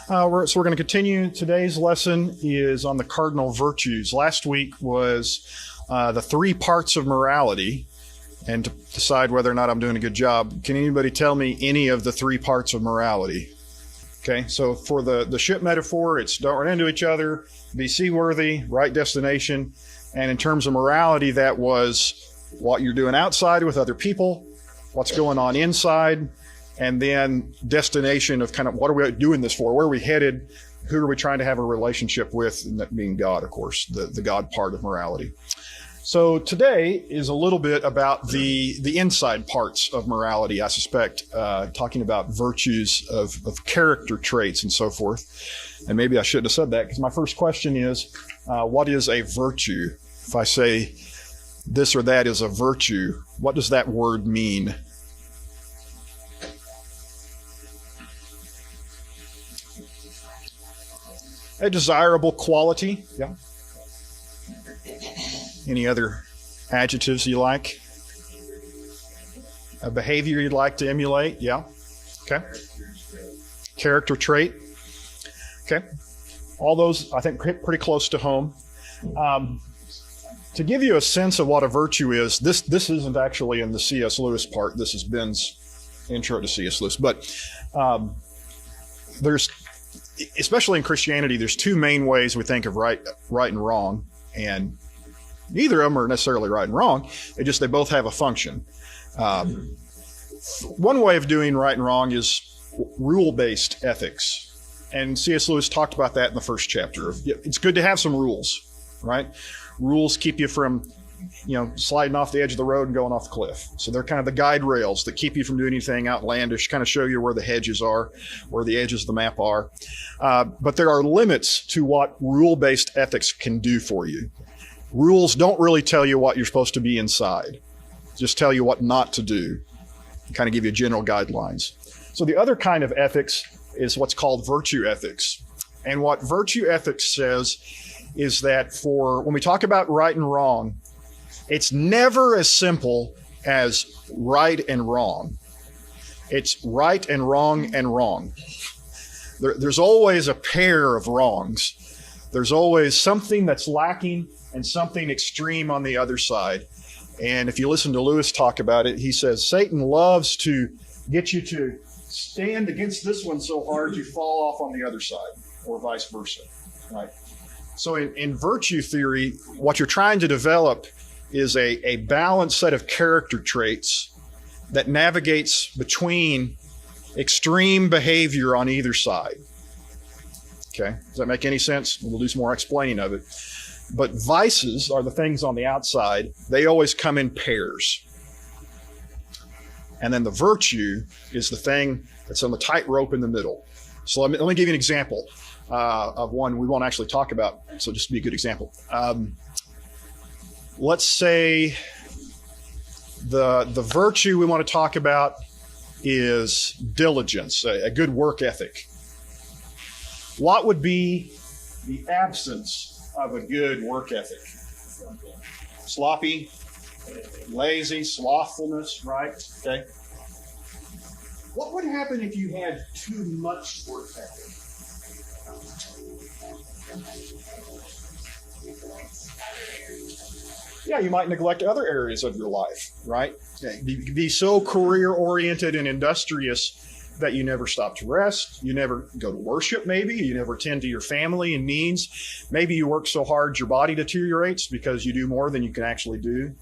We're going to continue. Today's lesson is on the Cardinal Virtues. Last week was the three parts of morality, and to decide whether or not I'm doing a good job, can anybody tell me any of the three parts of morality? Okay, so for the ship metaphor, it's don't run into each other, be seaworthy, right destination. And in terms of morality, that was what you're doing outside with other people, what's going on inside, and then destination of kind of what are we doing this for? Where are we headed? Who are we trying to have a relationship with? And that being God, of course, the God part of morality. So today is a little bit about the inside parts of morality, I suspect, talking about virtues of character traits and so forth. And maybe I shouldn't have said that, because my first question is, what is a virtue? If I say this or that is a virtue, what does that word mean? A desirable quality. Yeah. Any other adjectives you like? A behavior you'd like to emulate? Yeah. Okay. Character trait. Okay. All those, I think, pretty close to home. To give you a sense of what a virtue is, this isn't actually in the C.S. Lewis part. This is Ben's intro to C.S. Lewis. But there's, especially in Christianity, there's two main ways we think of right and wrong, and neither of them are necessarily right and wrong. They both have a function. One way of doing right and wrong is rule-based ethics, and C.S. Lewis talked about that in the first chapter. It's good to have some rules, right? Rules keep you from, sliding off the edge of the road and going off the cliff. So they're kind of the guide rails that keep you from doing anything outlandish, kind of show you where the hedges are, where the edges of the map are. But there are limits to what rule-based ethics can do for you. Rules don't really tell you what you're supposed to be inside. Just tell you what not to do. Kind of give you general guidelines. So the other kind of ethics is what's called virtue ethics. And what virtue ethics says is that when we talk about right and wrong, it's never as simple as right and wrong. It's right and wrong and wrong. There's always a pair of wrongs. There's always something that's lacking and something extreme on the other side. And if you listen to Lewis talk about it, he says Satan loves to get you to stand against this one so hard you fall off on the other side, or vice versa, right? So in virtue theory, what you're trying to develop is a balanced set of character traits that navigates between extreme behavior on either side. Okay, does that make any sense? We'll do some more explaining of it. But vices are the things on the outside. They always come in pairs. And then the virtue is the thing that's on the tightrope in the middle. So let me give you an example of one we won't actually talk about. So just to be a good example. Let's say the virtue we want to talk about is diligence, a good work ethic. What would be the absence of a good work ethic? Sloppy, lazy, slothfulness, right? Okay. What would happen if you had too much work ethic? Yeah, you might neglect other areas of your life, right? Be so career-oriented and industrious that you never stop to rest, you never go to worship maybe, you never tend to your family and needs. Maybe you work so hard your body deteriorates because you do more than you can actually do.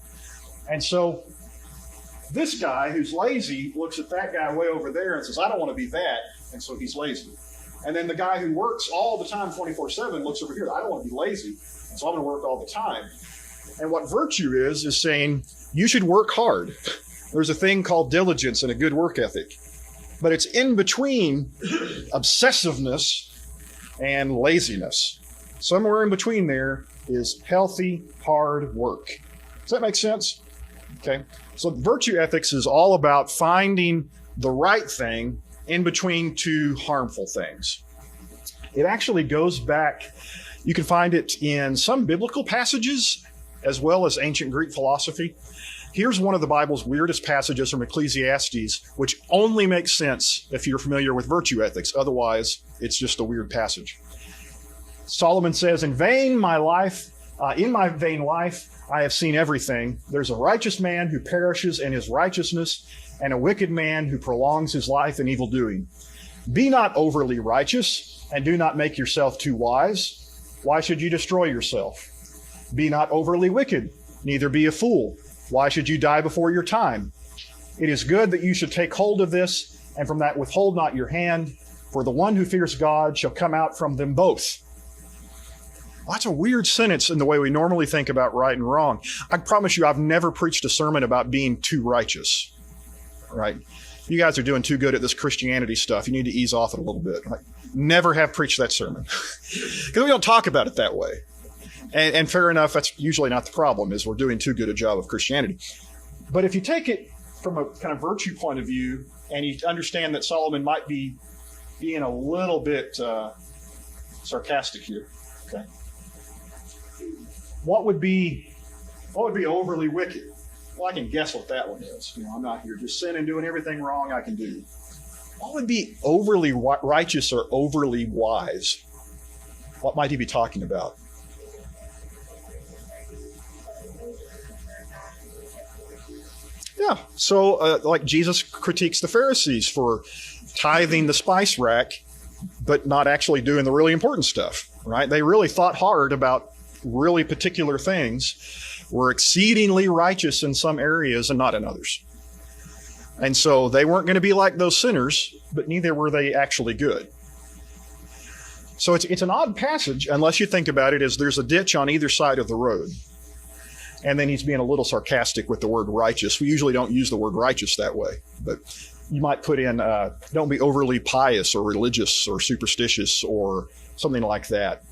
And so this guy who's lazy looks at that guy way over there and says, I don't want to be that, and so he's lazy. And then the guy who works all the time 24/7 looks over here, I don't want to be lazy, and so I'm going to work all the time. And what virtue is saying, you should work hard. There's a thing called diligence and a good work ethic. But it's in between obsessiveness and laziness. Somewhere in between there is healthy, hard work. Does that make sense? Okay. So virtue ethics is all about finding the right thing in between two harmful things. It actually goes back, you can find it in some biblical passages as well as ancient Greek philosophy. Here's one of the Bible's weirdest passages from Ecclesiastes, which only makes sense if you're familiar with virtue ethics. Otherwise, it's just a weird passage. Solomon says, in my vain life, I have seen everything. There's a righteous man who perishes in his righteousness, and a wicked man who prolongs his life in evil doing. Be not overly righteous, and do not make yourself too wise. Why should you destroy yourself? Be not overly wicked, neither be a fool. Why should you die before your time? It is good that you should take hold of this, and from that withhold not your hand, for the one who fears God shall come out from them both. Well, that's a weird sentence in the way we normally think about right and wrong. I promise you, I've never preached a sermon about being too righteous, right? You guys are doing too good at this Christianity stuff. You need to ease off it a little bit. Never have preached that sermon because we don't talk about it that way. And fair enough, that's usually not the problem, is we're doing too good a job of Christianity. But if you take it from a kind of virtue point of view, and you understand that Solomon might be being a little bit sarcastic here, okay? What would be overly wicked? Well, I can guess what that one is. I'm not here just sinning, doing everything wrong I can do. What would be overly righteous or overly wise? What might he be talking about? Yeah, so like Jesus critiques the Pharisees for tithing the spice rack, but not actually doing the really important stuff, right? They really thought hard about really particular things, were exceedingly righteous in some areas and not in others. And so they weren't going to be like those sinners, but neither were they actually good. So it's an odd passage, unless you think about it as there's a ditch on either side of the road. And then he's being a little sarcastic with the word righteous. We usually don't use the word righteous that way, but you might put in, don't be overly pious or religious or superstitious or something like that.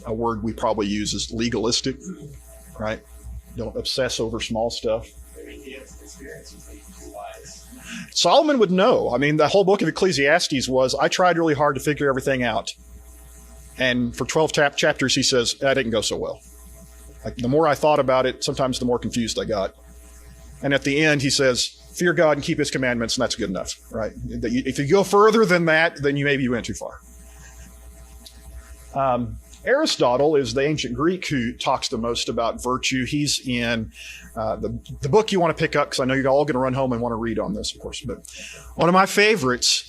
A word we probably use is legalistic, right? Don't obsess over small stuff. Solomon would know. I mean, the whole book of Ecclesiastes was, I tried really hard to figure everything out. And for 12 chapters, he says, that didn't go so well. Like, the more I thought about it, sometimes the more confused I got. And at the end, he says, fear God and keep his commandments, and that's good enough, right? If you go further than that, then maybe you went too far. Aristotle is the ancient Greek who talks the most about virtue. He's in the book you want to pick up, because I know you're all going to run home and want to read on this, of course. But one of my favorites,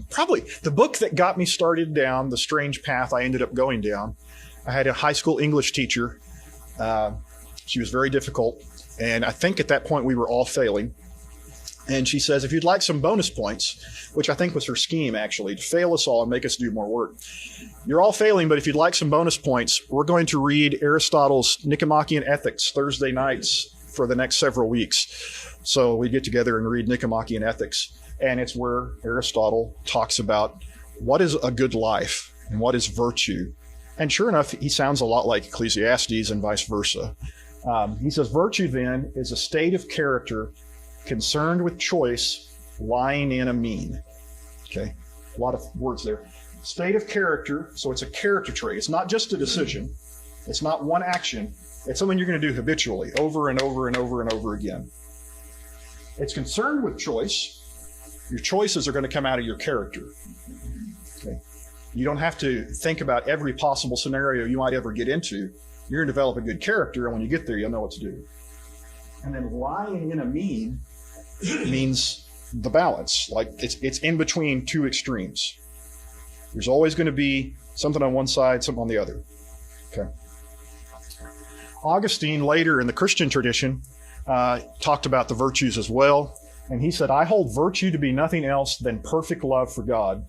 probably the book that got me started down the strange path I ended up going down. I had a high school English teacher. She was very difficult, and I think at that point we were all failing. And she says, if you'd like some bonus points, which I think was her scheme, actually, to fail us all and make us do more work. You're all failing, but if you'd like some bonus points, we're going to read Aristotle's Nicomachean Ethics Thursday nights for the next several weeks. So we get together and read Nicomachean Ethics, and it's where Aristotle talks about what is a good life and what is virtue. And sure enough, he sounds a lot like Ecclesiastes and vice versa. He says, virtue then is a state of character concerned with choice, lying in a mean. Okay, a lot of words there. State of character, so it's a character trait. It's not just a decision. It's not one action. It's something you're going to do habitually, over and over and over and over again. It's concerned with choice. Your choices are going to come out of your character. Okay. You don't have to think about every possible scenario you might ever get into. You're going to develop a good character, and when you get there, you'll know what to do. And then lying in a mean means the balance. Like it's in between two extremes. There's always going to be something on one side, something on the other. Okay. Augustine, later in the Christian tradition, talked about the virtues as well. And he said, I hold virtue to be nothing else than perfect love for God.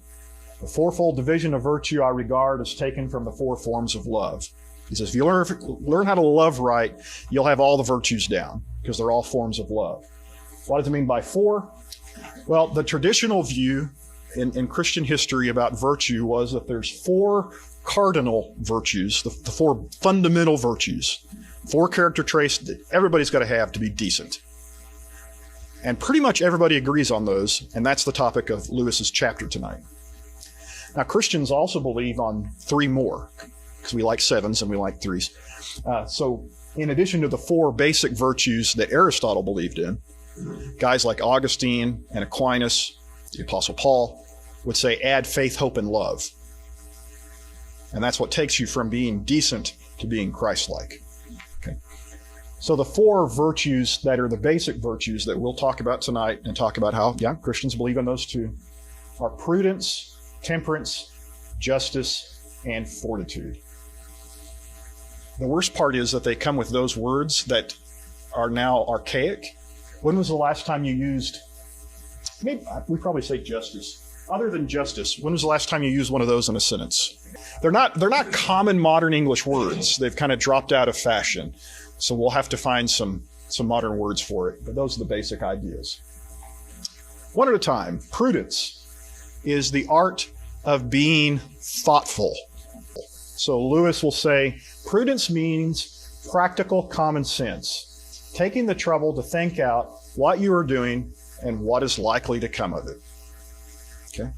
The fourfold division of virtue I regard as taken from the four forms of love. He says, if you learn how to love right, you'll have all the virtues down, because they're all forms of love. What does it mean by four? Well, the traditional view in Christian history about virtue was that there's four cardinal virtues, the four fundamental virtues, four character traits that everybody's got to have to be decent. And pretty much everybody agrees on those, and that's the topic of Lewis's chapter tonight. Now, Christians also believe on three more, because we like sevens and we like threes. So in addition to the 4 basic virtues that Aristotle believed in, guys like Augustine and Aquinas, the Apostle Paul, would say add faith, hope, and love. And that's what takes you from being decent to being Christ-like. Okay. So the 4 virtues that are the basic virtues that we'll talk about tonight and talk about how, Christians believe in those too, are prudence, temperance, justice, and fortitude. The worst part is that they come with those words that are now archaic. When was the last time you used, maybe we probably say justice. Other than justice, when was the last time you used one of those in a sentence? They're not common modern English words. They've kind of dropped out of fashion. So we'll have to find some modern words for it. But those are the basic ideas. One at a time. Prudence is the art of being thoughtful. So Lewis will say, prudence means practical common sense, taking the trouble to think out what you are doing and what is likely to come of it. Okay?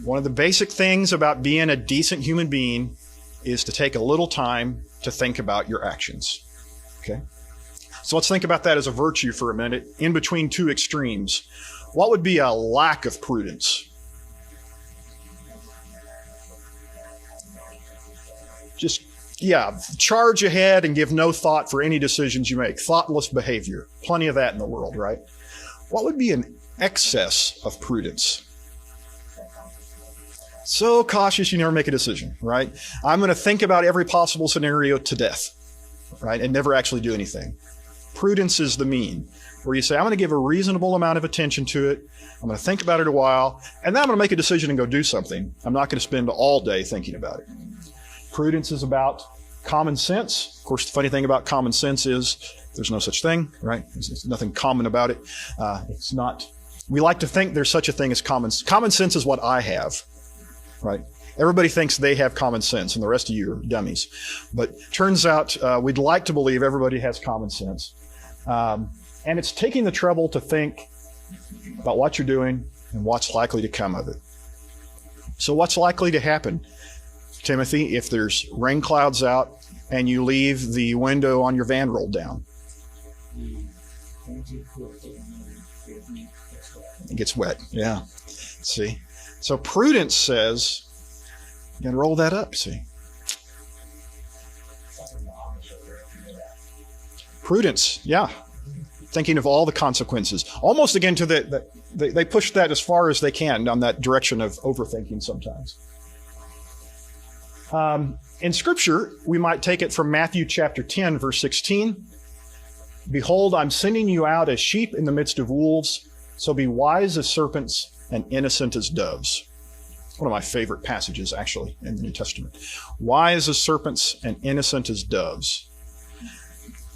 One of the basic things about being a decent human being is to take a little time to think about your actions. Okay? So let's think about that as a virtue for a minute, in between 2 extremes. What would be a lack of prudence? Just, charge ahead and give no thought for any decisions you make. Thoughtless behavior. Plenty of that in the world, right? What would be an excess of prudence? So cautious you never make a decision, right? I'm going to think about every possible scenario to death, right? And never actually do anything. Prudence is the mean, where you say, I'm going to give a reasonable amount of attention to it. I'm going to think about it a while, and then I'm going to make a decision and go do something. I'm not going to spend all day thinking about it. Prudence is about common sense. Of course, the funny thing about common sense is there's no such thing, right? There's nothing common about it. It's not. We like to think there's such a thing as common. Common sense is what I have, right? Everybody thinks they have common sense, and the rest of you are dummies. But turns out we'd like to believe everybody has common sense. And it's taking the trouble to think about what you're doing and what's likely to come of it. So what's likely to happen, Timothy, if there's rain clouds out and you leave the window on your van rolled down? It gets wet, yeah. See? So prudence says, you got to roll that up, see? Prudence, yeah. Thinking of all the consequences. Almost again to they push that as far as they can on that direction of overthinking sometimes. In Scripture, we might take it from Matthew chapter 10, verse 16. Behold, I'm sending you out as sheep in the midst of wolves, so be wise as serpents and innocent as doves. One of my favorite passages, actually, in the New Testament. Wise as serpents and innocent as doves.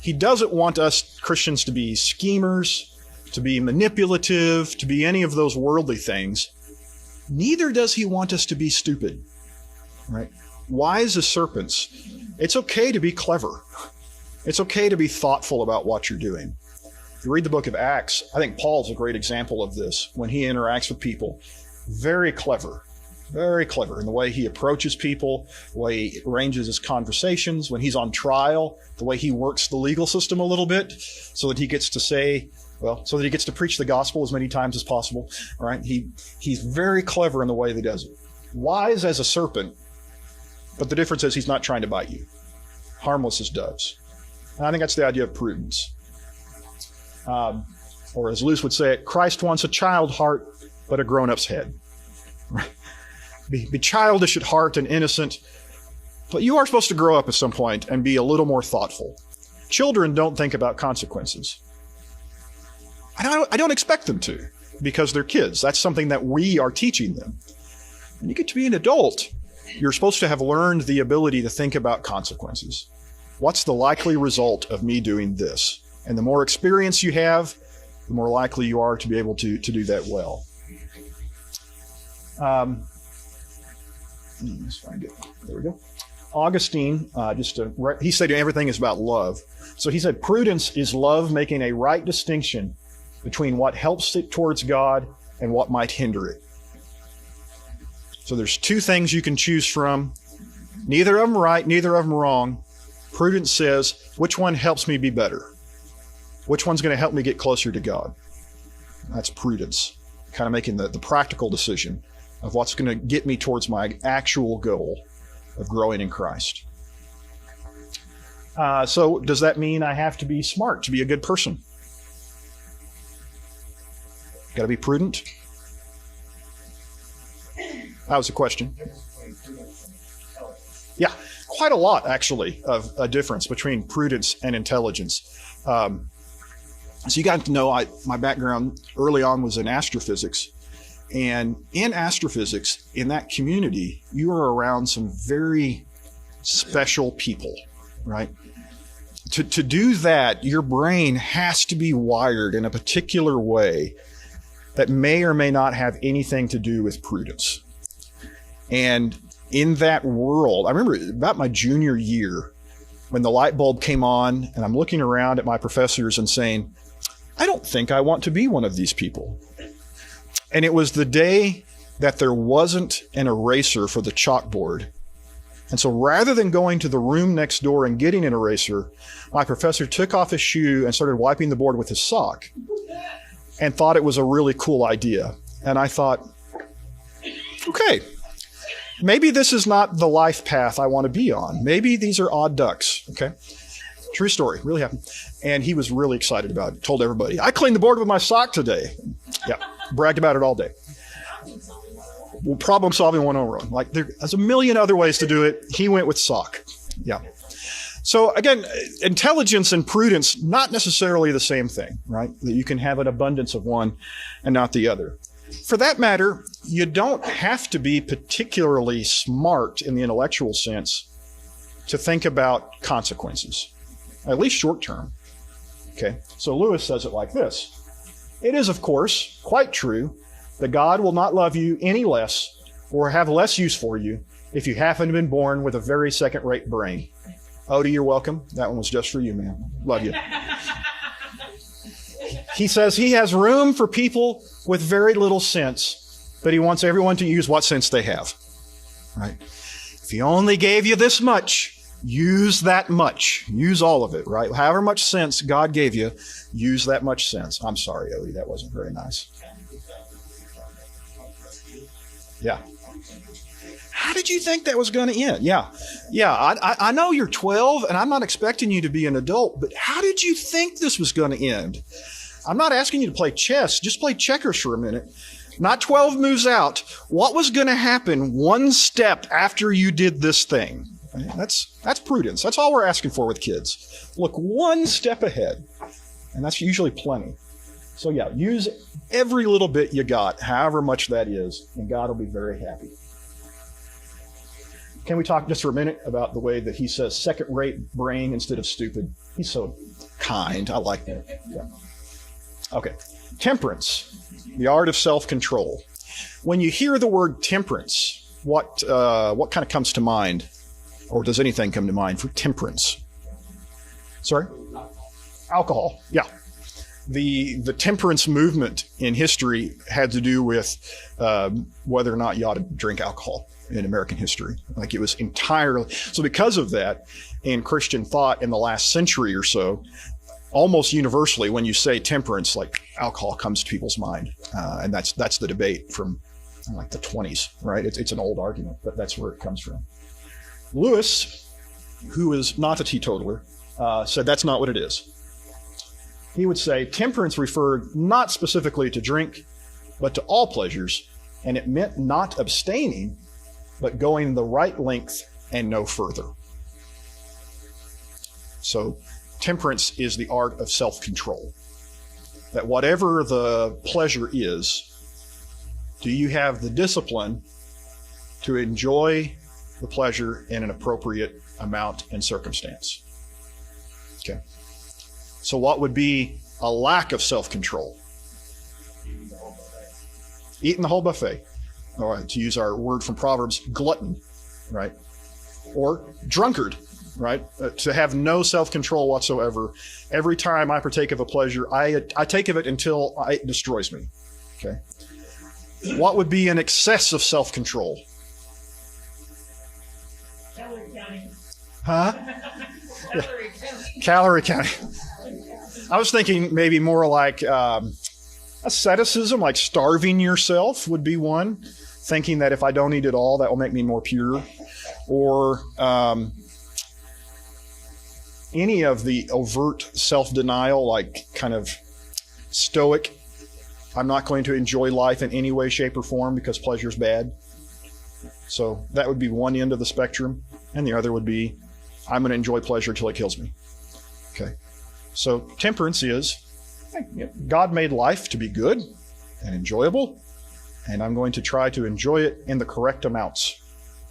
He doesn't want us Christians to be schemers, to be manipulative, to be any of those worldly things. Neither does he want us to be stupid, right? Wise as serpents. It's okay to be clever. It's okay to be thoughtful about what you're doing. If you read the book of Acts, I think Paul's a great example of this when he interacts with people. Very clever in the way he approaches people, the way he arranges his conversations. When he's on trial, the way he works the legal system a little bit so that he gets to so that he gets to preach the gospel as many times as possible. All right? He's very clever in the way that he does it. Wise as a serpent, but the difference is he's not trying to bite you. Harmless as doves. And I think that's the idea of prudence. Or as Lewis would say it, Christ wants a child heart, but a grown-up's head. Right? Be childish at heart and innocent, but you are supposed to grow up at some point and be a little more thoughtful. Children don't think about consequences. I don't expect them to, because they're kids. That's something that we are teaching them. When you get to be an adult, you're supposed to have learned the ability to think about consequences. What's the likely result of me doing this? And the more experience you have, the more likely you are to be able to do that well. Let's find it. There we go. Augustine, he said everything is about love. So he said, prudence is love making a right distinction between what helps it towards God and what might hinder it. So there's 2 things you can choose from. Neither of them right, neither of them wrong. Prudence says, Which one helps me be better? Which one's going to help me get closer to God? That's prudence, kind of making the practical decision of what's going to get me towards my actual goal of growing in Christ. So does that mean I have to be smart to be a good person? Got to be prudent? That was a question. Yeah, quite a lot, actually, of a difference between prudence and intelligence. So you got to know my background early on was in astrophysics. And in astrophysics, in that community, you are around some very special people, right? To do that, your brain has to be wired in a particular way that may or may not have anything to do with prudence. And in that world, I remember about my junior year when the light bulb came on and I'm looking around at my professors and saying, I don't think I want to be one of these people. And it was the day that there wasn't an eraser for the chalkboard. And so rather than going to the room next door and getting an eraser, my professor took off his shoe and started wiping the board with his sock and thought it was a really cool idea. And I thought, okay, maybe this is not the life path I want to be on. Maybe these are odd ducks, okay? True story, really happened. And he was really excited about it, told everybody, I cleaned the board with my sock today. Yeah, bragged about it all day. Well, problem solving 101. Like there's a million other ways to do it. He went with sock. Yeah. So again, intelligence and prudence, not necessarily the same thing, right? That you can have an abundance of one and not the other. For that matter, you don't have to be particularly smart in the intellectual sense to think about consequences, at least short term. Okay, so Lewis says it like this. It is, of course, quite true that God will not love you any less or have less use for you if you happen to have been born with a very second-rate brain. Odie, you're welcome. That one was just for you, man. Love you. He says he has room for people with very little sense, but he wants everyone to use what sense they have. Right? If he only gave you this much, use that much. Use all of it, right? However much sense God gave you, use that much sense. I'm sorry, Odie, that wasn't very nice. Yeah. How did you think that was going to end? Yeah. I know you're 12 and I'm not expecting you to be an adult, but how did you think this was going to end? I'm not asking you to play chess. Just play checkers for a minute. Not 12 moves out. What was going to happen one step after you did this thing? That's prudence. That's all we're asking for with kids. Look one step ahead. And that's usually plenty. So yeah, use every little bit you got, however much that is, and God will be very happy. Can we talk just for a minute about the way that he says second-rate brain instead of stupid? He's so kind. I like that. Yeah. Okay. Temperance, the art of self-control. When you hear the word temperance, what kind of comes to mind? Or does anything come to mind for temperance? Sorry? Alcohol. Yeah. The temperance movement in history had to do with whether or not you ought to drink alcohol in American history. Like it was entirely. So because of that, in Christian thought in the last century or so, almost universally, when you say temperance, like alcohol comes to people's mind. And that's the debate from like the 20s, right? It's an old argument, but that's where it comes from. Lewis, who is not a teetotaler, said that's not what it is. He would say temperance referred not specifically to drink, but to all pleasures, and it meant not abstaining, but going the right length and no further. So temperance is the art of self-control. That whatever the pleasure is, do you have the discipline to enjoy the pleasure in an appropriate amount and circumstance? Okay. So what would be a lack of self-control? Eating the whole buffet. All right, to use our word from Proverbs, glutton, right? Or drunkard, right? To have no self-control whatsoever. Every time I partake of a pleasure, I take of it until it destroys me. Okay. What would be an excess of self-control? Huh? Calorie counting. I was thinking maybe more like asceticism, like starving yourself would be one. Thinking that if I don't eat it all, that will make me more pure. Or any of the overt self-denial, like kind of stoic. I'm not going to enjoy life in any way, shape, or form because pleasure is bad. So that would be one end of the spectrum. And the other would be, I'm going to enjoy pleasure till it kills me. Okay. So temperance is, God made life to be good and enjoyable, and I'm going to try to enjoy it in the correct amounts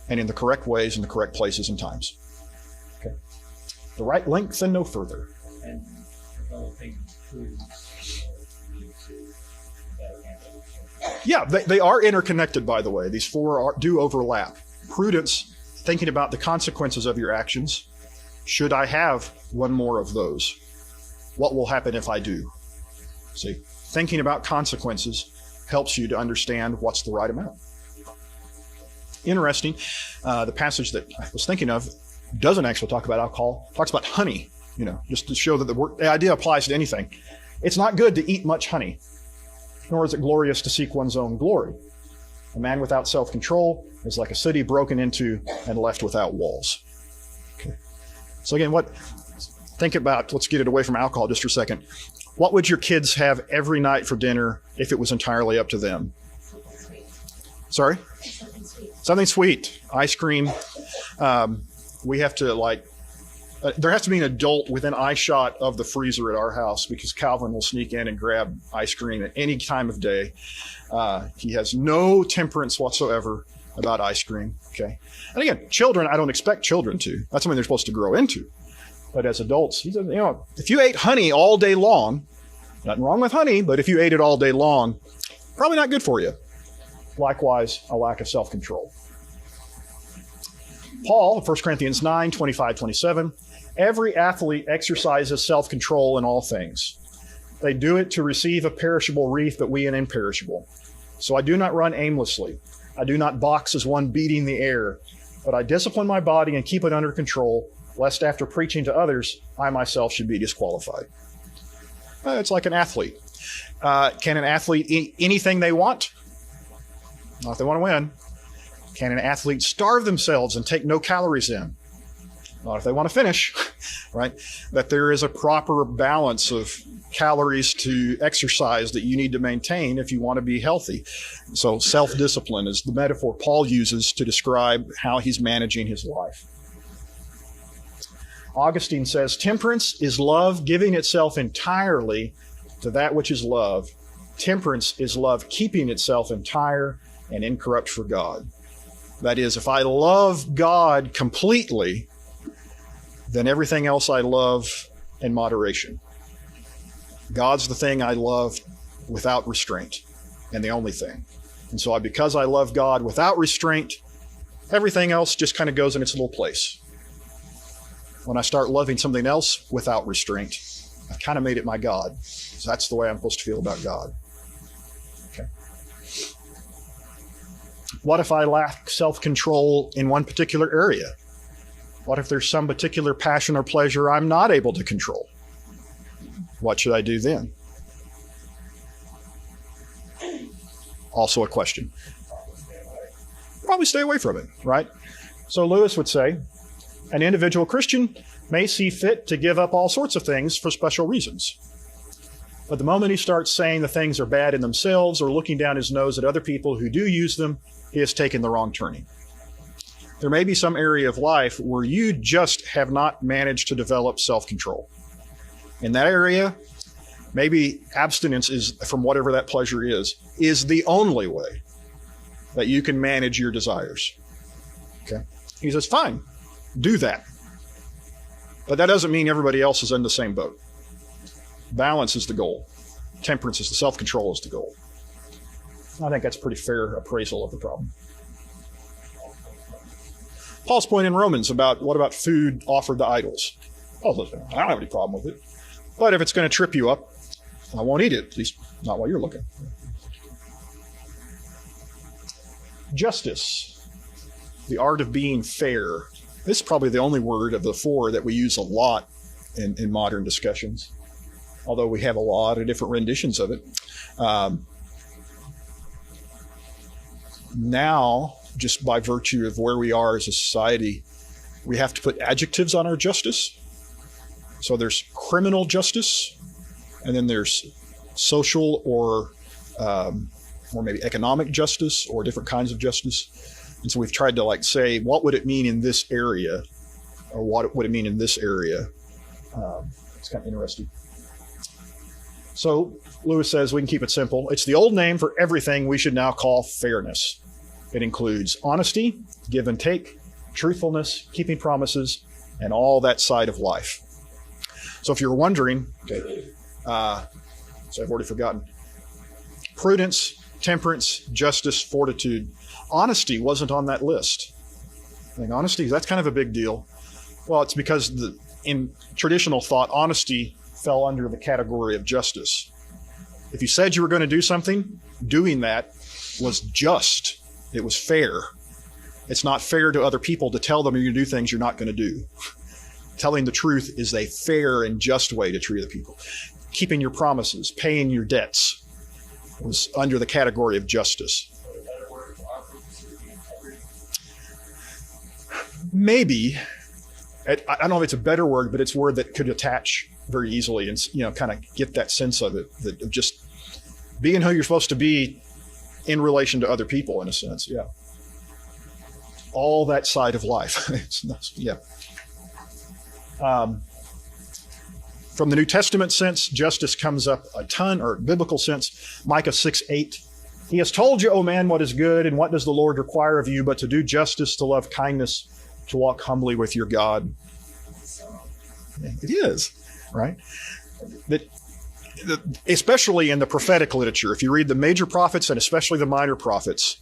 and in the correct ways in the correct places and times. Okay. The right length and no further. And developing prudence. Yeah, they are interconnected, by the way. These four do overlap. Prudence, thinking about the consequences of your actions. Should I have one more of those? What will happen if I do? See, thinking about consequences helps you to understand what's the right amount. Interesting, the passage that I was thinking of doesn't actually talk about alcohol. It talks about honey, just to show that the idea applies to anything. It's not good to eat much honey, nor is it glorious to seek one's own glory. A man without self-control is like a city broken into and left without walls. Okay. So again, think about, let's get it away from alcohol just for a second. What would your kids have every night for dinner if it was entirely up to them? Sorry? Something sweet. Ice cream. We have to there has to be an adult within eyeshot of the freezer at our house because Calvin will sneak in and grab ice cream at any time of day. He has no temperance whatsoever about ice cream. Okay. And again, children, I don't expect children to. That's something they're supposed to grow into. But as adults, if you ate honey all day long, nothing wrong with honey, but if you ate it all day long, probably not good for you. Likewise, a lack of self-control. Paul, 1 Corinthians 9, 25, 27, every athlete exercises self-control in all things. They do it to receive a perishable wreath, but we an imperishable. So I do not run aimlessly. I do not box as one beating the air, but I discipline my body and keep it under control, lest after preaching to others, I myself should be disqualified. It's like an athlete. Can an athlete eat anything they want? Not if they want to win. Can an athlete starve themselves and take no calories in? Not if they want to finish, right? That there is a proper balance of calories to exercise that you need to maintain if you want to be healthy. So self-discipline is the metaphor Paul uses to describe how he's managing his life. Augustine says, temperance is love giving itself entirely to that which is love. Temperance is love keeping itself entire and incorrupt for God. That is, if I love God completely, then everything else I love in moderation. God's the thing I love without restraint, and the only thing. And so because I love God without restraint, everything else just kind of goes in its little place. When I start loving something else without restraint, I've kind of made it my God. So that's the way I'm supposed to feel about God. Okay. What if I lack self-control in one particular area? What if there's some particular passion or pleasure I'm not able to control? What should I do then? Also a question. Probably stay away from it, right? So Lewis would say, an individual Christian may see fit to give up all sorts of things for special reasons. But the moment he starts saying the things are bad in themselves or looking down his nose at other people who do use them, he has taken the wrong turning. There may be some area of life where you just have not managed to develop self-control. In that area, maybe abstinence is from whatever that pleasure is the only way that you can manage your desires. Okay? He says, fine, do that. But that doesn't mean everybody else is in the same boat. Balance is the goal. Temperance is the self-control is the goal. I think that's a pretty fair appraisal of the problem. Paul's point in Romans about what about food offered to idols? Paul says, I don't have any problem with it. But if it's going to trip you up, I won't eat it, at least not while you're looking. Justice, the art of being fair. This is probably the only word of the four that we use a lot in modern discussions, although we have a lot of different renditions of it. Now, just by virtue of where we are as a society, we have to put adjectives on our justice. So there's criminal justice, and then there's social or maybe economic justice, or different kinds of justice. And so we've tried to say, what would it mean in this area, or what would it mean in this area? It's kind of interesting. So Lewis says we can keep it simple. It's the old name for everything we should now call fairness. It includes honesty, give and take, truthfulness, keeping promises, and all that side of life. So if you're wondering, okay, so I've already forgotten. Prudence, temperance, justice, fortitude. Honesty wasn't on that list. I think honesty, that's kind of a big deal. Well, it's because in traditional thought, honesty fell under the category of justice. If you said you were going to do something, doing that was just. It was fair. It's not fair to other people to tell them you're going to do things you're not going to do. Telling the truth is a fair and just way to treat other people. Keeping your promises, paying your debts was under the category of justice. Maybe. I don't know if it's a better word, but it's a word that could attach very easily and kind of get that sense of it, that of just being who you're supposed to be in relation to other people, in a sense. Yeah. All that side of life. Yeah. From the New Testament sense, justice comes up a ton, or biblical sense, Micah 6:8. He has told you, O man, what is good, and what does the Lord require of you, but to do justice, to love kindness, to walk humbly with your God. It is, right? Especially in the prophetic literature, if you read the major prophets and especially the minor prophets,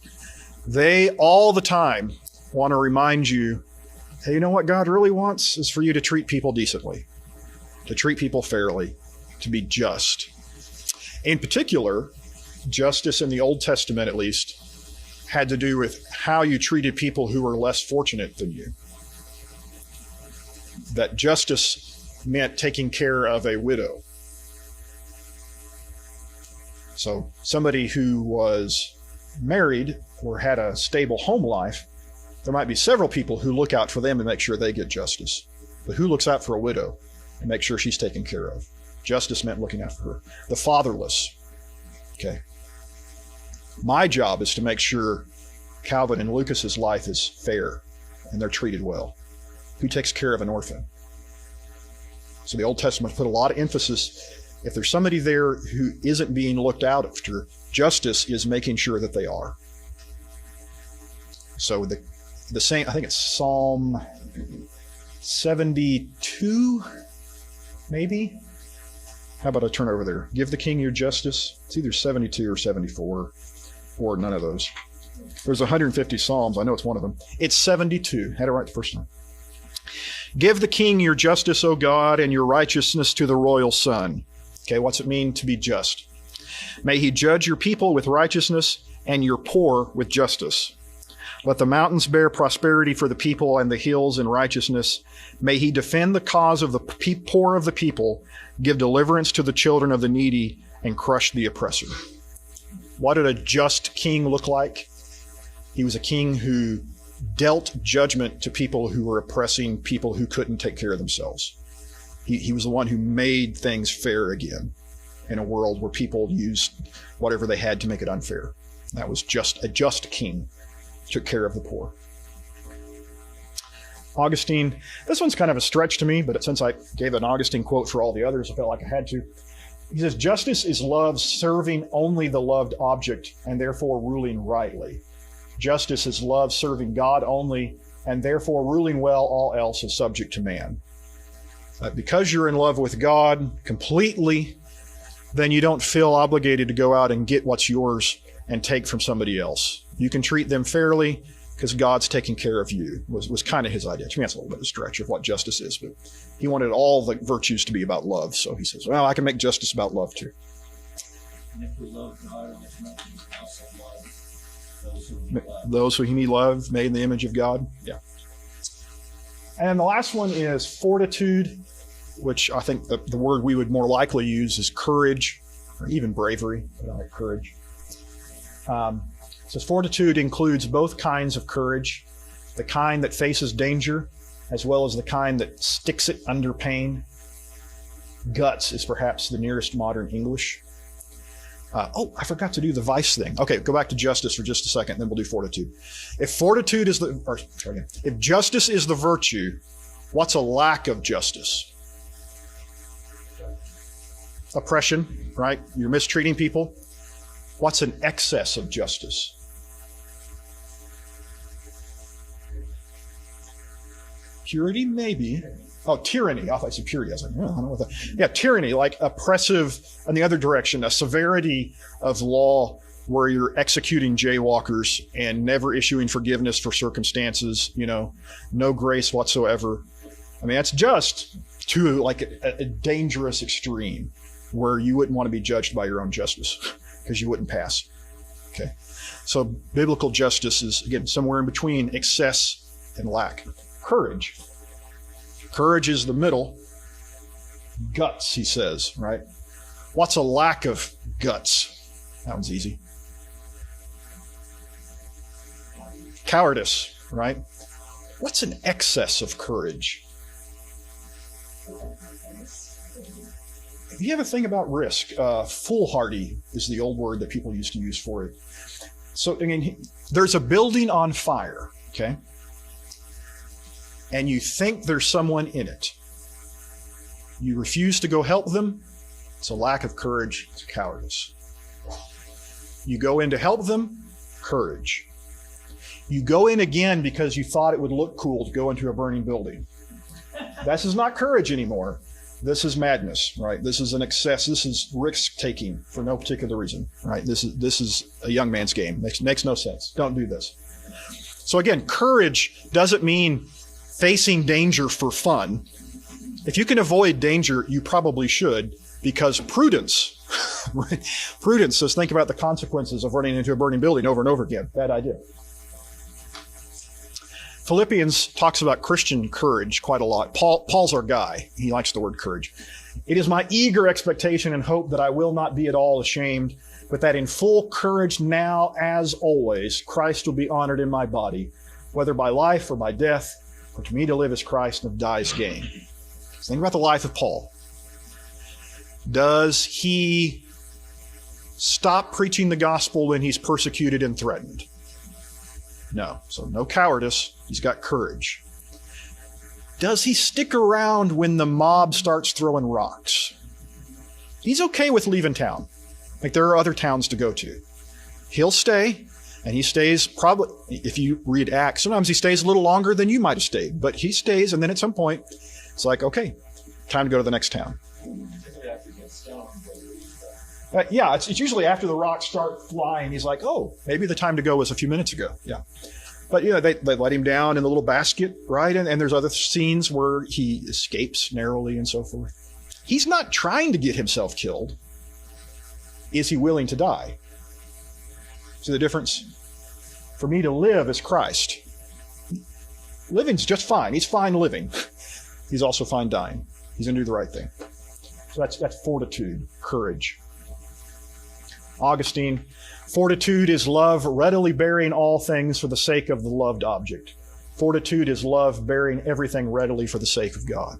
they all the time want to remind you, hey, you know what God really wants is for you to treat people decently, to treat people fairly, to be just. In particular, justice in the Old Testament, at least, had to do with how you treated people who were less fortunate than you. That justice meant taking care of a widow. So somebody who was married or had a stable home life, there might be several people who look out for them and make sure they get justice. But who looks out for a widow and make sure she's taken care of? Justice meant looking after her. The fatherless. Okay. My job is to make sure Calvin and Lucas's life is fair and they're treated well. Who takes care of an orphan? So the Old Testament put a lot of emphasis. If there's somebody there who isn't being looked out after, justice is making sure that they are. So the same, I think it's Psalm 72, maybe? How about I turn over there? Give the king your justice. It's either 72 or 74, or none of those. There's 150 Psalms. I know it's one of them. It's 72. Had it right the first time. Give the king your justice, O God, and your righteousness to the royal son. Okay, what's it mean to be just? May he judge your people with righteousness and your poor with justice. Let the mountains bear prosperity for the people and the hills in righteousness. May he defend the cause of the poor of the people, give deliverance to the children of the needy, and crush the oppressor. What did a just king look like? He was a king who dealt judgment to people who were oppressing people who couldn't take care of themselves. He was the one who made things fair again in a world where people used whatever they had to make it unfair. That was a just king. Took care of the poor. Augustine, this one's kind of a stretch to me, but since I gave an Augustine quote for all the others, I felt like I had to. He says, justice is love serving only the loved object and therefore ruling rightly. Justice is love serving God only and therefore ruling well all else is subject to man. Because you're in love with God completely, then you don't feel obligated to go out and get what's yours and take from somebody else. You can treat them fairly because God's taking care of you, was kind of his idea. To me, that's a little bit of a stretch of what justice is, but he wanted all the virtues to be about love. So he says, well, I can make justice about love too. And if we love God, there's nothing else of love. Those who he loved, made in the image of God. Yeah. And the last one is fortitude. which I think the word we would more likely use is courage, or even bravery, but I like courage. It says fortitude includes both kinds of courage, the kind that faces danger, as well as the kind that sticks it under pain. Guts is perhaps the nearest modern English. I forgot to do the vice thing. Okay, go back to justice for just a second, then we'll do fortitude. If justice is the virtue, what's a lack of justice? Oppression, right? You're mistreating people. What's an excess of justice? Purity, maybe. Oh, tyranny. I thought you said purity. I was like, I don't know what that. Yeah, tyranny, like oppressive in the other direction, a severity of law where you're executing jaywalkers and never issuing forgiveness for circumstances, no grace whatsoever. I mean, that's just to like a dangerous extreme where you wouldn't want to be judged by your own justice because you wouldn't pass. Okay. So biblical justice is, again, somewhere in between excess and lack. Courage. Courage is the middle. Guts, he says, right? What's a lack of guts? That one's easy. Cowardice, right? What's an excess of courage? You have a thing about risk. Foolhardy is the old word that people used to use for it. So, there's a building on fire, okay? And you think there's someone in it. You refuse to go help them. It's a lack of courage. It's cowardice. You go in to help them. Courage. You go in again because you thought it would look cool to go into a burning building. This is not courage anymore. This is madness, right? This is an excess. This is risk-taking for no particular reason, right? This is a young man's game. Makes no sense. Don't do this. So again, courage doesn't mean facing danger for fun. If you can avoid danger, you probably should, because prudence, right? Prudence says think about the consequences of running into a burning building over and over again. Bad idea. Philippians talks about Christian courage quite a lot. Paul's our guy. He likes the word courage. It is my eager expectation and hope that I will not be at all ashamed, but that in full courage now, as always, Christ will be honored in my body, whether by life or by death. For to me to live is Christ and to die is gain. Think about the life of Paul. Does he stop preaching the gospel when he's persecuted and threatened? No. So no cowardice. He's got courage. Does he stick around when the mob starts throwing rocks? He's okay with leaving town. Like there are other towns to go to. He'll stay. And he stays probably, if you read Acts, sometimes he stays a little longer than you might have stayed. But he stays, and then at some point, it's like, okay, time to go to the next town. It's usually after the rocks start flying, he's like, oh, maybe the time to go was a few minutes ago. Yeah. But, they let him down in the little basket, right? And there's other scenes where he escapes narrowly and so forth. He's not trying to get himself killed. Is he willing to die? See the difference? For me to live is Christ. Living's just fine. He's fine living. He's also fine dying. He's going to do the right thing. So that's fortitude, courage. Augustine, fortitude is love readily bearing all things for the sake of the loved object. Fortitude is love bearing everything readily for the sake of God.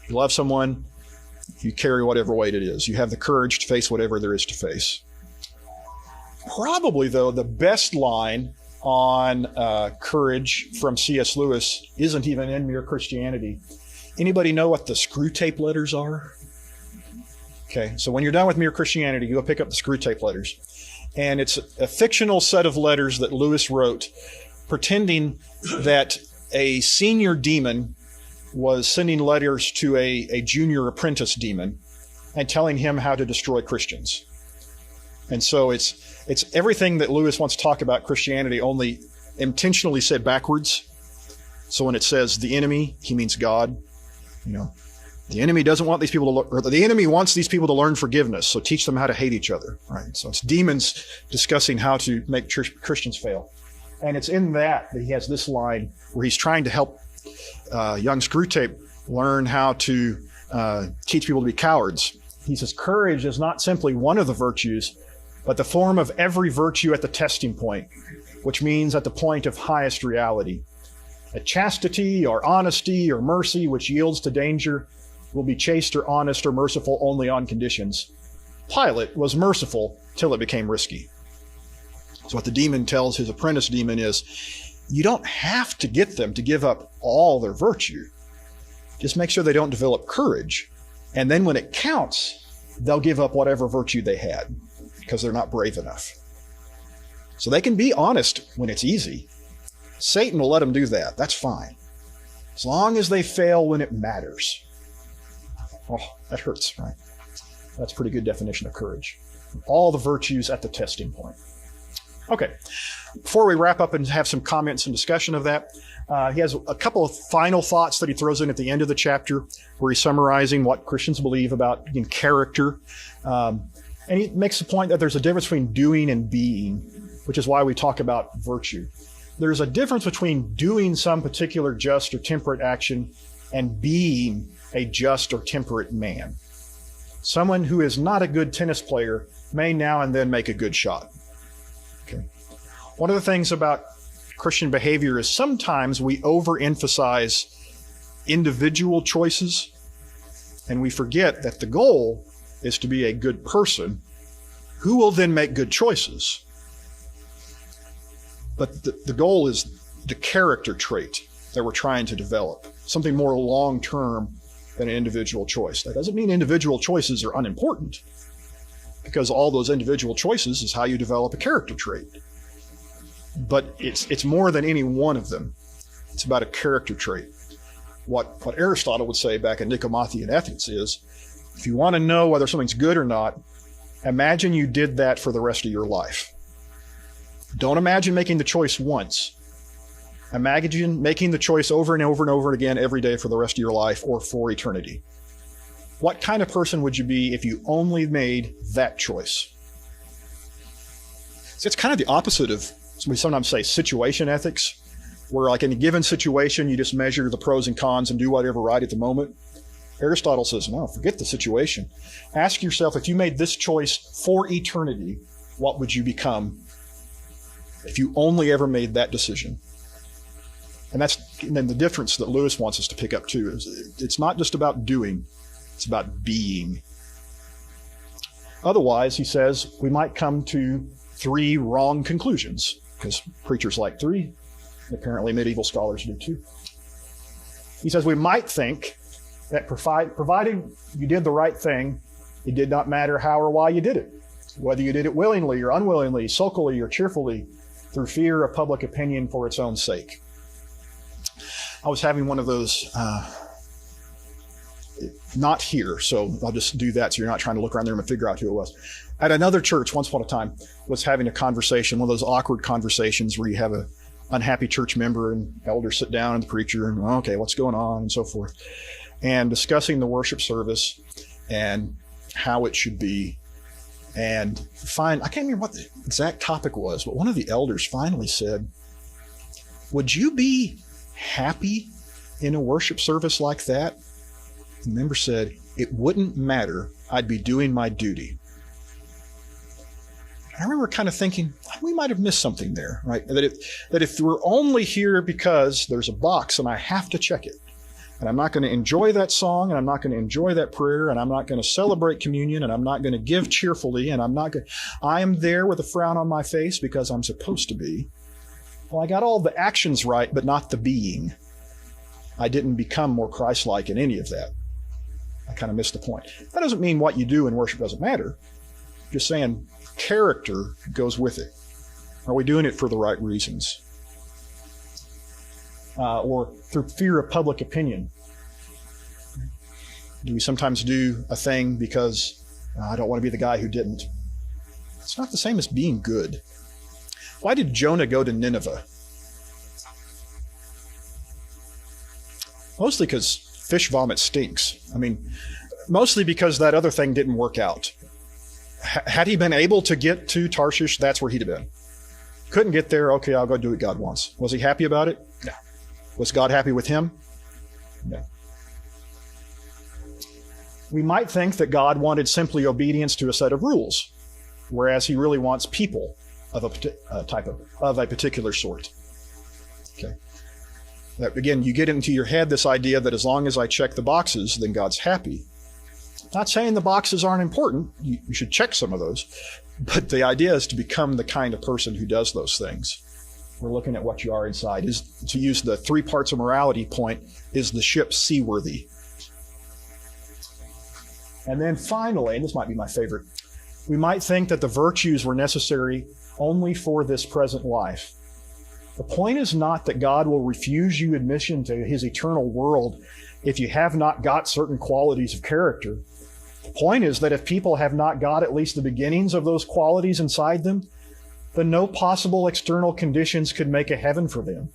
If you love someone, you carry whatever weight it is. You have the courage to face whatever there is to face. Probably, though, the best line on courage from C.S. Lewis isn't even in Mere Christianity. Anybody know what the Screwtape Letters are? Okay, so when you're done with Mere Christianity, you go pick up the Screwtape Letters. And it's a fictional set of letters that Lewis wrote pretending that a senior demon was sending letters to a junior apprentice demon and telling him how to destroy Christians. And so it's everything that Lewis wants to talk about Christianity, only intentionally said backwards. So when it says the enemy, he means God. The enemy doesn't want these people to, or the enemy wants these people to learn forgiveness. So teach them how to hate each other, right? So it's demons discussing how to make Christians fail. And it's in that he has this line where he's trying to help young Screwtape learn how to teach people to be cowards. He says, courage is not simply one of the virtues, but the form of every virtue at the testing point, which means at the point of highest reality. A chastity or honesty or mercy which yields to danger will be chaste or honest or merciful only on conditions. Pilate was merciful till it became risky. So what the demon tells his apprentice demon is, you don't have to get them to give up all their virtue. Just make sure they don't develop courage. And then when it counts, they'll give up whatever virtue they had because they're not brave enough. So they can be honest when it's easy. Satan will let them do that. That's fine. As long as they fail when it matters. Oh, that hurts, right? That's a pretty good definition of courage. All the virtues at the testing point. Okay, before we wrap up and have some comments and discussion of that, he has a couple of final thoughts that he throws in at the end of the chapter where he's summarizing what Christians believe about character. And he makes the point that there's a difference between doing and being, which is why we talk about virtue. There's a difference between doing some particular just or temperate action and being a just or temperate man. Someone who is not a good tennis player may now and then make a good shot. Okay. One of the things about Christian behavior is sometimes we overemphasize individual choices and we forget that the goal is to be a good person who will then make good choices. But the goal is the character trait that we're trying to develop, something more long-term than an individual choice. That doesn't mean individual choices are unimportant, because all those individual choices is how you develop a character trait. But it's more than any one of them. It's about a character trait. What Aristotle would say back in Nicomachean Ethics is, if you want to know whether something's good or not, imagine you did that for the rest of your life. Don't imagine making the choice once. Imagine making the choice over and over and over again every day for the rest of your life or for eternity. What kind of person would you be if you only made that choice? So it's kind of the opposite of, we sometimes say, situation ethics, where like in a given situation, you just measure the pros and cons and do whatever right at the moment. Aristotle says, no, forget the situation. Ask yourself, if you made this choice for eternity, what would you become if you only ever made that decision? And then the difference that Lewis wants us to pick up too is it's not just about doing, it's about being. Otherwise, he says, we might come to 3 wrong conclusions, because preachers like 3, apparently medieval scholars do too. He says we might think that providing you did the right thing, it did not matter how or why you did it, whether you did it willingly or unwillingly, sulkily or cheerfully, through fear of public opinion for its own sake. I was having one of those, not here, so I'll just do that so you're not trying to look around there and figure out who it was. At another church, once upon a time, was having a conversation, one of those awkward conversations where you have a unhappy church member and elders sit down and the preacher and, okay, what's going on and so forth, and discussing the worship service and how it should be. And I can't remember what the exact topic was, but one of the elders finally said, would you be happy in a worship service like that? The member said, it wouldn't matter. I'd be doing my duty. I remember kind of thinking, we might have missed something there, right? That if we're only here because there's a box and I have to check it, and I'm not going to enjoy that song, and I'm not going to enjoy that prayer, and I'm not going to celebrate communion, and I'm not going to give cheerfully, and I am there with a frown on my face because I'm supposed to be. Well, I got all the actions right, but not the being. I didn't become more Christ-like in any of that. I kind of missed the point. That doesn't mean what you do in worship doesn't matter. Just saying character goes with it. Are we doing it for the right reasons? Or through fear of public opinion? Do we sometimes do a thing because I don't want to be the guy who didn't? It's not the same as being good. Why did Jonah go to Nineveh? Mostly because fish vomit stinks. I mean, mostly because that other thing didn't work out. Had he been able to get to Tarshish, that's where he'd have been. Couldn't get there, okay, I'll go do what God wants. Was he happy about it? No. Was God happy with him? No. We might think that God wanted simply obedience to a set of rules, whereas he really wants people of a particular sort. Okay. That, again, you get into your head this idea that as long as I check the boxes, then God's happy. Not saying the boxes aren't important. You should check some of those. But the idea is to become the kind of person who does those things. We're looking at what you are inside. Is, to use the 3 parts of morality point, is the ship seaworthy? And then finally, and this might be my favorite, we might think that the virtues were necessary only for this present life. The point is not that God will refuse you admission to his eternal world if you have not got certain qualities of character. The point is that if people have not got at least the beginnings of those qualities inside them, then no possible external conditions could make a heaven for them.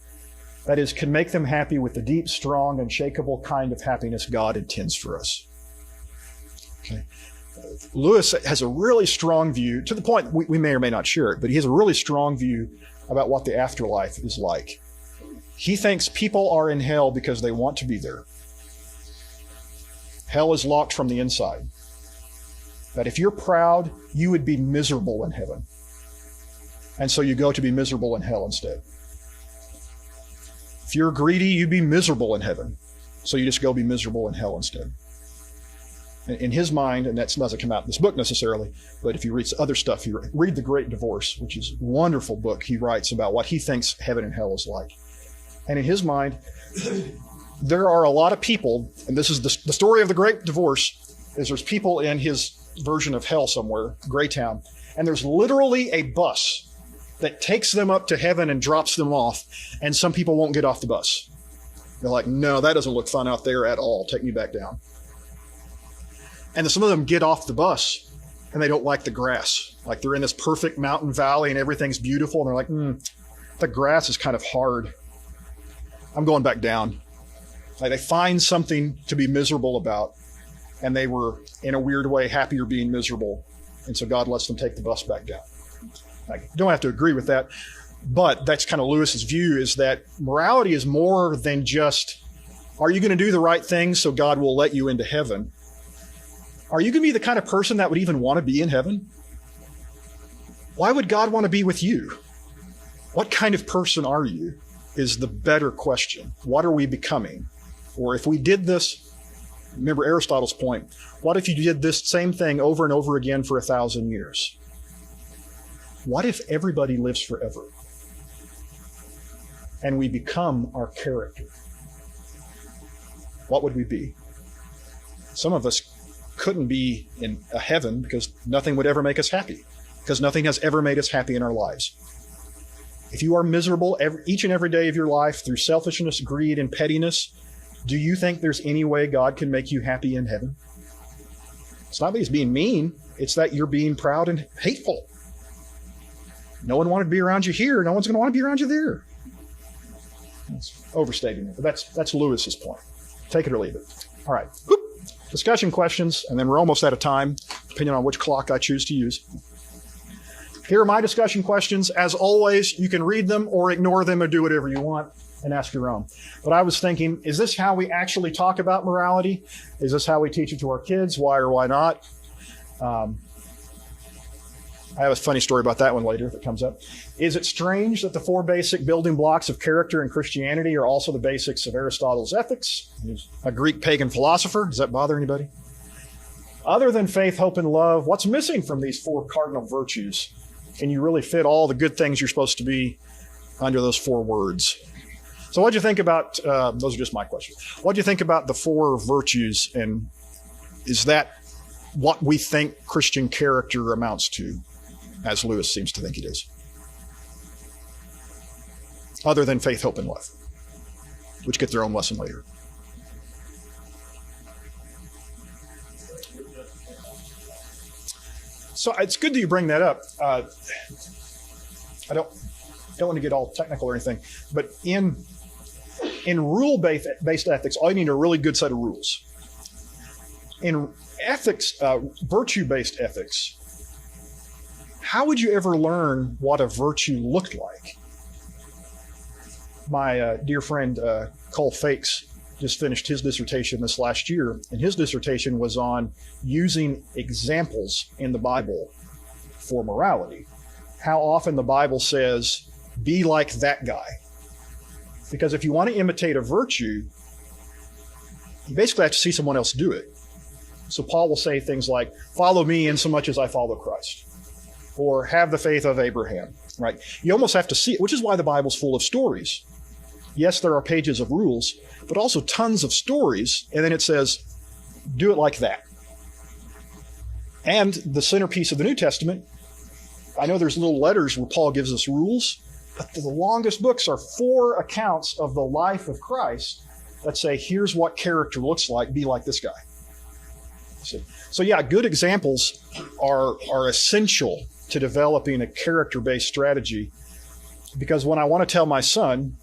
That is, could make them happy with the deep, strong, unshakable kind of happiness God intends for us. Okay. Lewis has a really strong view, to the point we may or may not share it, but he has a really strong view about what the afterlife is like. He thinks people are in hell because they want to be there. Hell is locked from the inside. That if you're proud, you would be miserable in heaven. And so you go to be miserable in hell instead. If you're greedy, you'd be miserable in heaven. So you just go be miserable in hell instead. In his mind, and that doesn't come out in this book necessarily, but if you read other stuff, you read The Great Divorce, which is a wonderful book. He writes about what he thinks heaven and hell is like. And in his mind, there are a lot of people, and this is the story of The Great Divorce, is there's people in his version of hell somewhere, Greytown, and there's literally a bus that takes them up to heaven and drops them off, and some people won't get off the bus. They're like, no, that doesn't look fun out there at all. Take me back down. And some of them get off the bus and they don't like the grass. Like they're in this perfect mountain valley and everything's beautiful. And they're like, the grass is kind of hard. I'm going back down. Like they find something to be miserable about. And they were, in a weird way, happier being miserable. And so God lets them take the bus back down. Like, you don't have to agree with that. But that's kind of Lewis's view, is that morality is more than just, are you going to do the right thing so God will let you into heaven? Are you going to be the kind of person that would even want to be in heaven? Why would God want to be with you? What kind of person are you is the better question. What are we becoming? Or if we did this, remember Aristotle's point, what if you did this same thing over and over again for 1,000 years? What if everybody lives forever? And we become our character? What would we be? Some of us couldn't be in a heaven because nothing would ever make us happy, because nothing has ever made us happy in our lives. If you are miserable each and every day of your life through selfishness, greed, and pettiness, do you think there's any way God can make you happy in heaven? It's not that he's being mean. It's that you're being proud and hateful. No one wanted to be around you here. No one's going to want to be around you there. That's overstating it, but that's Lewis's point. Take it or leave it. All right. Whoop. Discussion questions, and then we're almost out of time, depending on which clock I choose to use. Here are my discussion questions. As always, you can read them or ignore them or do whatever you want and ask your own. But I was thinking, is this how we actually talk about morality? Is this how we teach it to our kids? Why or why not? I have a funny story about that one later if it comes up. Is it strange that the 4 basic building blocks of character in Christianity are also the basics of Aristotle's ethics? He's a Greek pagan philosopher. Does that bother anybody? Other than faith, hope, and love, what's missing from these 4 cardinal virtues? Can you really fit all the good things you're supposed to be under those 4 words? So what'd you think about, those are just my questions. What'd you think about the 4 virtues, and is that what we think Christian character amounts to, as Lewis seems to think it is? Other than faith, hope, and love, which get their own lesson later. So it's good that you bring that up. I don't want to get all technical or anything, but in rule-based ethics, all you need are a really good set of rules. In ethics, virtue-based ethics, how would you ever learn what a virtue looked like? My dear friend Cole Fakes just finished his dissertation this last year, and his dissertation was on using examples in the Bible for morality. How often the Bible says, be like that guy. Because if you want to imitate a virtue, you basically have to see someone else do it. So Paul will say things like, follow me insomuch as I follow Christ. Or have the faith of Abraham, right? You almost have to see it, which is why the Bible's full of stories. Yes, there are pages of rules, but also tons of stories. And then it says, do it like that. And the centerpiece of the New Testament, I know there's little letters where Paul gives us rules, but the longest books are 4 accounts of the life of Christ that say, here's what character looks like, be like this guy. So yeah, good examples are essential to developing a character-based strategy, because when I want to tell my son,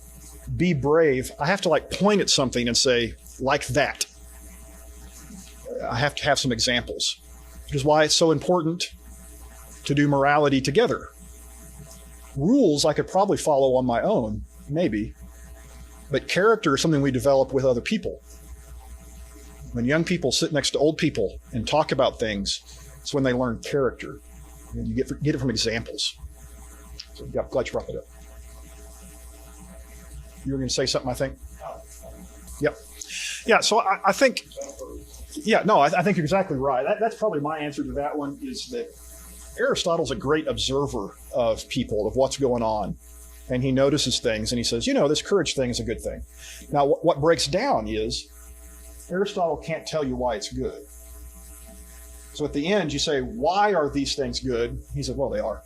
be brave, I have to point at something and say, like that. I have to have some examples, which is why it's so important to do morality together. Rules I could probably follow on my own, maybe, but character is something we develop with other people. When young people sit next to old people and talk about things, it's when they learn character. And you get it from examples. So yeah, glad you brought that up. You were going to say something, I think? Yep. Yeah, so I think, I think you're exactly right. That's probably my answer to that one, is that Aristotle's a great observer of people, of what's going on. And he notices things and he says, this courage thing is a good thing. Now, what breaks down is Aristotle can't tell you why it's good. So at the end, you say, why are these things good? He said, well, they are.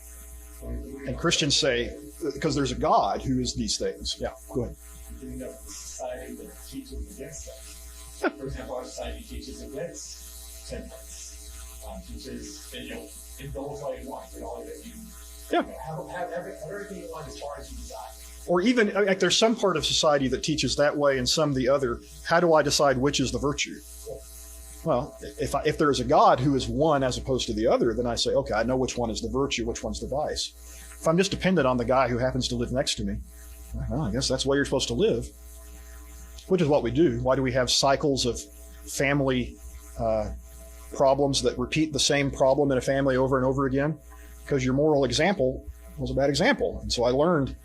And Christians say, because there's a God who is these things. Yeah, go ahead. You know, society that teaches against them. For example, our society teaches against temperance. Teaches that indulge all you want, all that you have everything you want as far as you desire. Or even, there's some part of society that teaches that way and some the other. How do I decide which is the virtue? Well, if there is a God who is one as opposed to the other, then I say, okay, I know which one is the virtue, which one's the vice. If I'm just dependent on the guy who happens to live next to me, well, I guess that's the way you're supposed to live, which is what we do. Why do we have cycles of family problems that repeat the same problem in a family over and over again? Because your moral example was a bad example. And so I learned,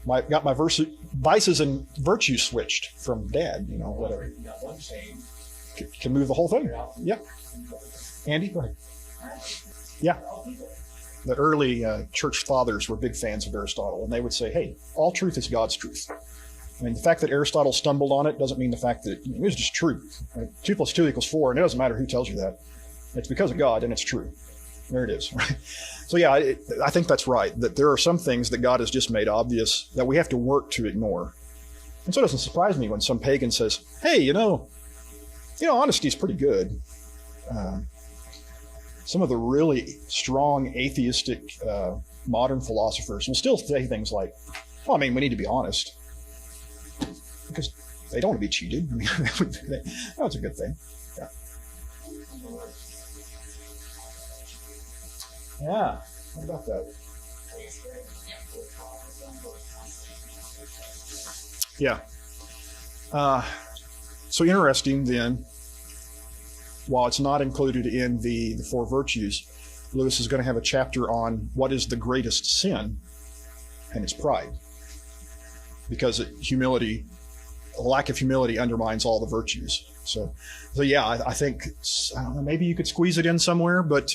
got my vices and virtues switched from dad, whatever. Can move the whole thing. Yeah. Andy, go ahead. Yeah. The early church fathers were big fans of Aristotle, and they would say, hey, all truth is God's truth. I mean, the fact that Aristotle stumbled on it doesn't mean the fact that it was just true. Right? 2 + 2 = 4, and it doesn't matter who tells you that. It's because of God, and it's true. There it is. Right? So yeah, I think that's right, that there are some things that God has just made obvious that we have to work to ignore. And so it doesn't surprise me when some pagan says, hey, honesty is pretty good. Some of the really strong atheistic modern philosophers will still say things like, we need to be honest. Because they don't want to be cheated. That's a good thing. Yeah. Yeah. What about that? Yeah. So interesting then, while it's not included in the 4 virtues, Lewis is going to have a chapter on what is the greatest sin, and it's pride. Because lack of humility undermines all the virtues. So yeah, I think, I don't know, maybe you could squeeze it in somewhere, but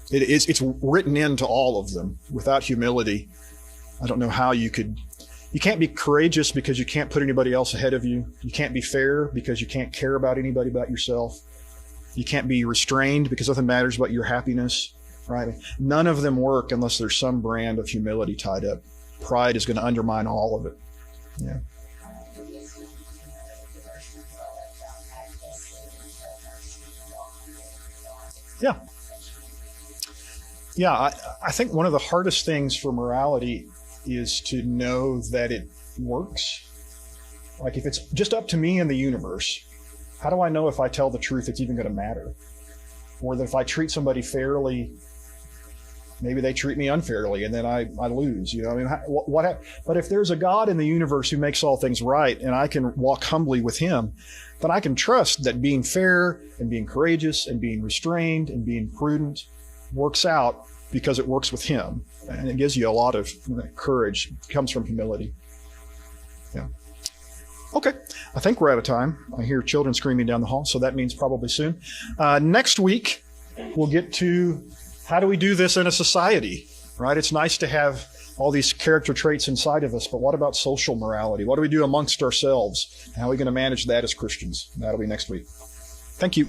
it's written into all of them. Without humility, I don't know how you can't be courageous because you can't put anybody else ahead of you. You can't be fair because you can't care about anybody but yourself. You can't be restrained because nothing matters but your happiness, right? None of them work unless there's some brand of humility tied up. Pride is going to undermine all of it. Yeah. Yeah. Yeah, I think one of the hardest things for morality is to know that it works. Like if it's just up to me and the universe, how do I know if I tell the truth it's even going to matter? Or that if I treat somebody fairly, Maybe they treat me unfairly, and then I lose. You know, I mean, but if there's a God in the universe who makes all things right, and I can walk humbly with Him, then I can trust that being fair and being courageous and being restrained and being prudent works out because it works with Him, and it gives you a lot of courage. It comes from humility. Yeah. Okay, I think we're out of time. I hear children screaming down the hall, so that means probably soon. Next week, we'll get to how do we do this in a society, right? It's nice to have all these character traits inside of us, but what about social morality? What do we do amongst ourselves? How are we going to manage that as Christians? That'll be next week. Thank you.